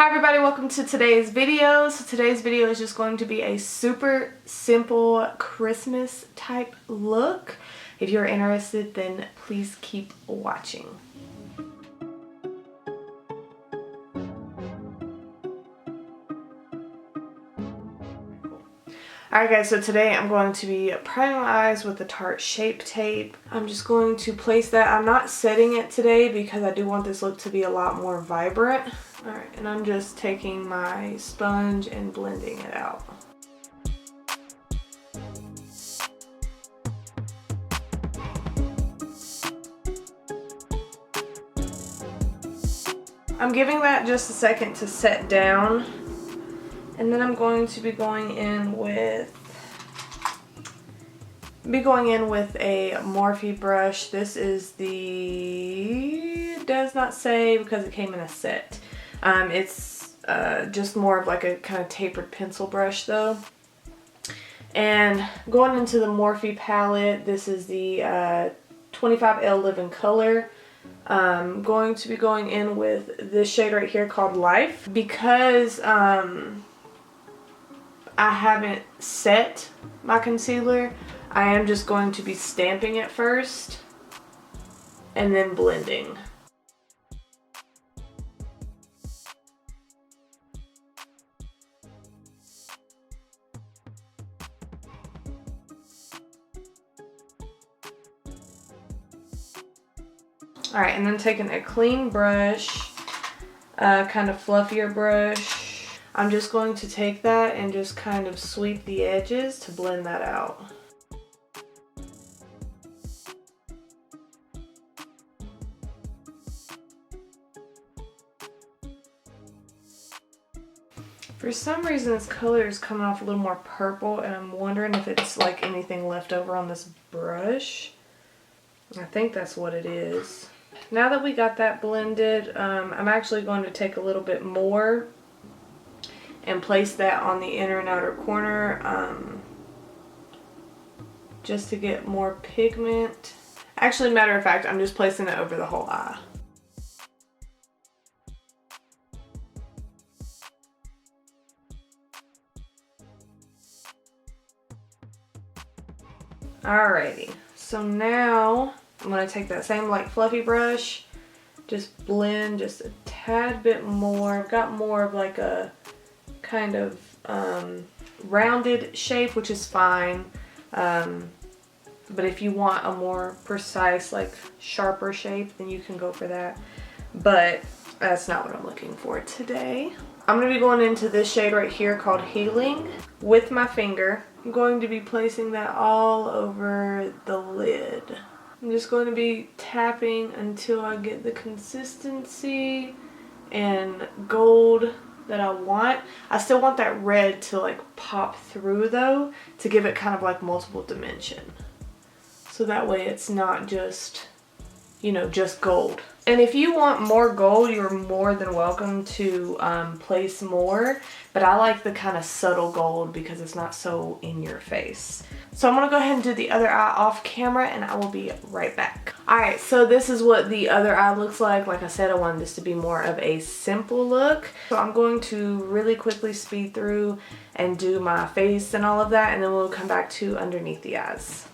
Hi everybody, welcome to today's video. So today's video is just going to be a super simple Christmas type look. If you're interested, then please keep watching. Alright guys, so today I'm going to be priming my eyes with the Tarte Shape Tape. I'm just going to place that. I'm not setting it today because I do want this look to be a lot more vibrant. Alright, and I'm just taking my sponge and blending it out. I'm giving that just a second to set down. And then I'm going to be going in with a Morphe brush. This is the, does not say because it came in a set. It's just more of like a kind of tapered pencil brush though. And going into the Morphe palette, this is the 25L Live in Color. I'm going to be going in with this shade right here called Life because I haven't set my concealer. I am just going to be stamping it first and then blending. Alright, and then taking a clean brush, kind of fluffier brush, I'm just going to take that and just kind of sweep the edges to blend that out. For some reason this color is coming off a little more purple and I'm wondering if it's like anything left over on this brush. I think that's what it is. Now that we got that blended, I'm actually going to take a little bit more and place that on the inner and outer corner just to get more pigment. Actually, matter of fact, I'm just placing it over the whole eye. Alrighty, so now I'm going to take that same light fluffy brush, just blend just a tad bit more. I've got more of like a kind of rounded shape, which is fine, but if you want a more precise, like sharper shape, then you can go for that, but that's not what I'm looking for today. I'm going to be going into this shade right here called Healing with my finger. I'm going to be placing that all over the lid. I'm just going to be tapping until I get the consistency and gold that I want. I still want that red to like pop through though, to give it kind of like multiple dimension. So that way it's not just, you know, just gold. And if you want more gold, you're more than welcome to place more. But I like the kind of subtle gold because it's not so in your face. So I'm going to go ahead and do the other eye off camera and I will be right back. Alright, so this is what the other eye looks like. Like I said, I wanted this to be more of a simple look. So I'm going to really quickly speed through and do my face and all of that. And then we'll come back to underneath the eyes.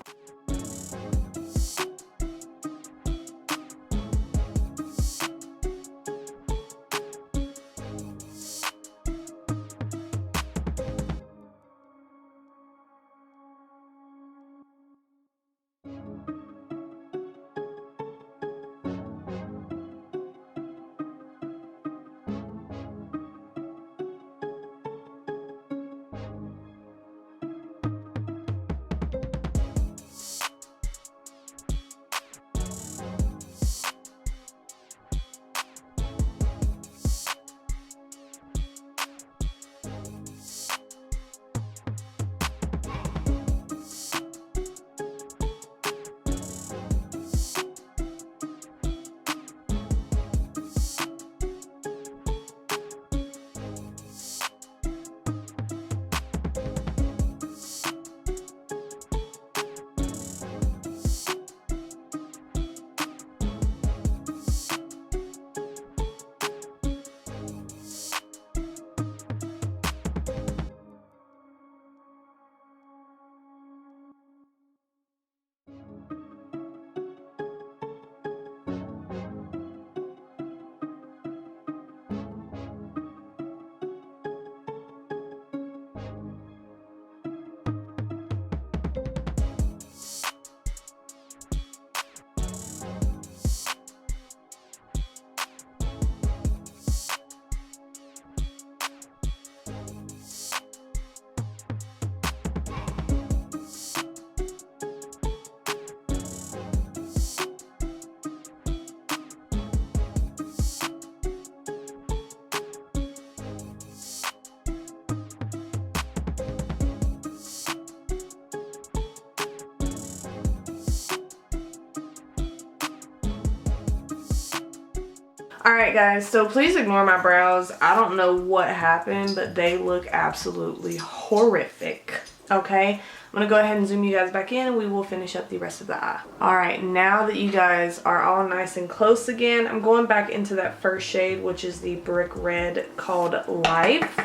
Alright guys, so please ignore my brows. I don't know what happened, but they look absolutely horrific. Okay, I'm gonna go ahead and zoom you guys back in and we will finish up the rest of the eye. Alright, now that you guys are all nice and close again, I'm going back into that first shade, which is the brick red called Life.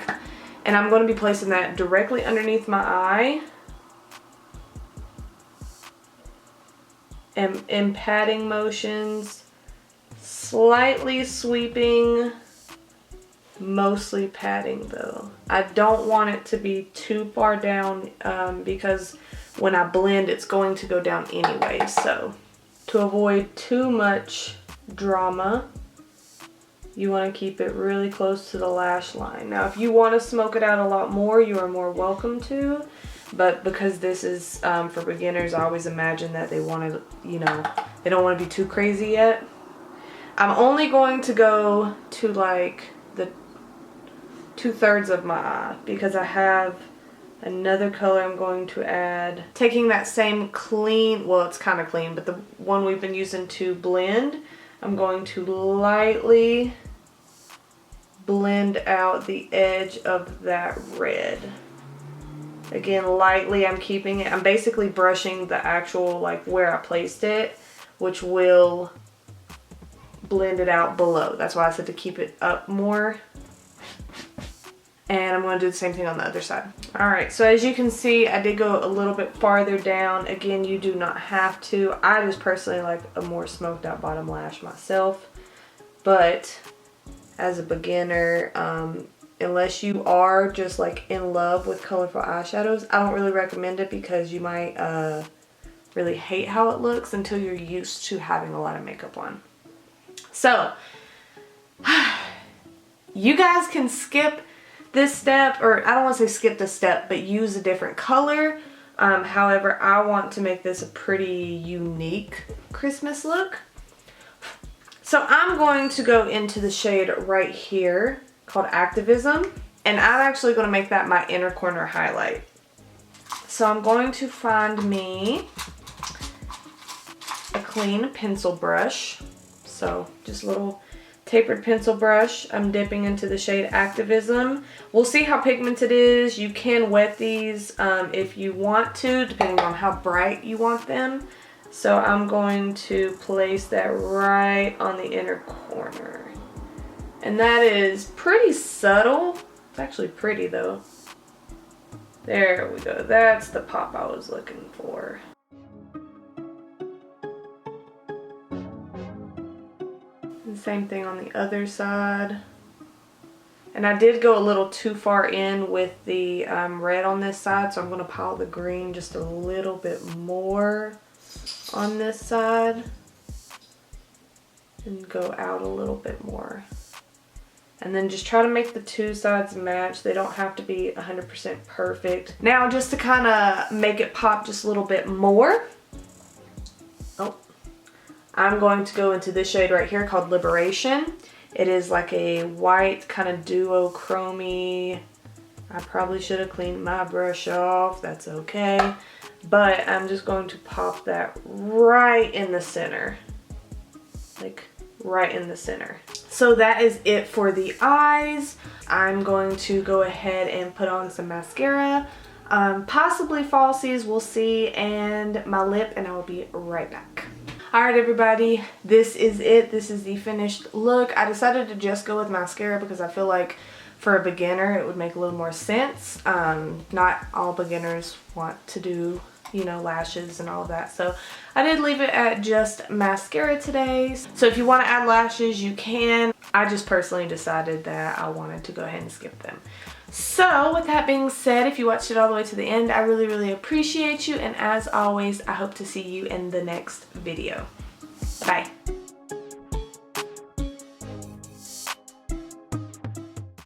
And I'm going to be placing that directly underneath my eye. And in patting motions, slightly sweeping, mostly patting though. I don't want it to be too far down because when I blend it's going to go down anyway. So to avoid too much drama, you want to keep it really close to the lash line. Now if you want to smoke it out a lot more, you are more welcome to. But because this is for beginners, I always imagine that they want to, you know, they don't want to be too crazy yet. I'm only going to go to like the 2/3 of my eye because I have another color I'm going to add. Taking that same clean, well it's kind of clean, but the one we've been using to blend, I'm going to lightly blend out the edge of that red. Again, lightly, I'm keeping it, I'm basically brushing the actual, like where I placed it, which will blend it out below. That's why I said to keep it up more. And I'm going to do the same thing on the other side. Alright, so as you can see, I did go a little bit farther down. Again, you do not have to. I just personally like a more smoked out bottom lash myself. But as a beginner, unless you are just like in love with colorful eyeshadows, I don't really recommend it because you might really hate how it looks until you're used to having a lot of makeup on. So, you guys can skip this step, or I don't want to say skip the step, but use a different color. However, I want to make this a pretty unique Christmas look. So I'm going to go into the shade right here called Activism, and I'm actually going to make that my inner corner highlight. So I'm going to find me a clean pencil brush. So just a little tapered pencil brush. I'm dipping into the shade Activism. We'll see how pigmented it is. You can wet these if you want to, depending on how bright you want them. So I'm going to place that right on the inner corner. And that is pretty subtle. It's actually pretty though. There we go. That's the pop I was looking for. And same thing on the other side. And I did go a little too far in with the red on this side, so I'm going to pile the green just a little bit more on this side and go out a little bit more. And then just try to make the two sides match. They don't have to be 100% perfect. Now, just to kind of make it pop just a little bit more, I'm going to go into this shade right here called Liberation. It is like a white kind of duochrome. I probably should have cleaned my brush off. That's okay. But I'm just going to pop that right in the center. Like right in the center. So that is it for the eyes. I'm going to go ahead and put on some mascara. Possibly falsies, we'll see. And my lip, and I will be right back. Alright everybody, this is it. This is the finished look. I decided to just go with mascara because I feel like for a beginner it would make a little more sense. Not all beginners want to do, you know, lashes and all that. So I did leave it at just mascara today. So if you want to add lashes, you can. I just personally decided that I wanted to go ahead and skip them. So with that being said, if you watched it all the way to the end, I really, really appreciate you. And as always, I hope to see you in the next video. Bye.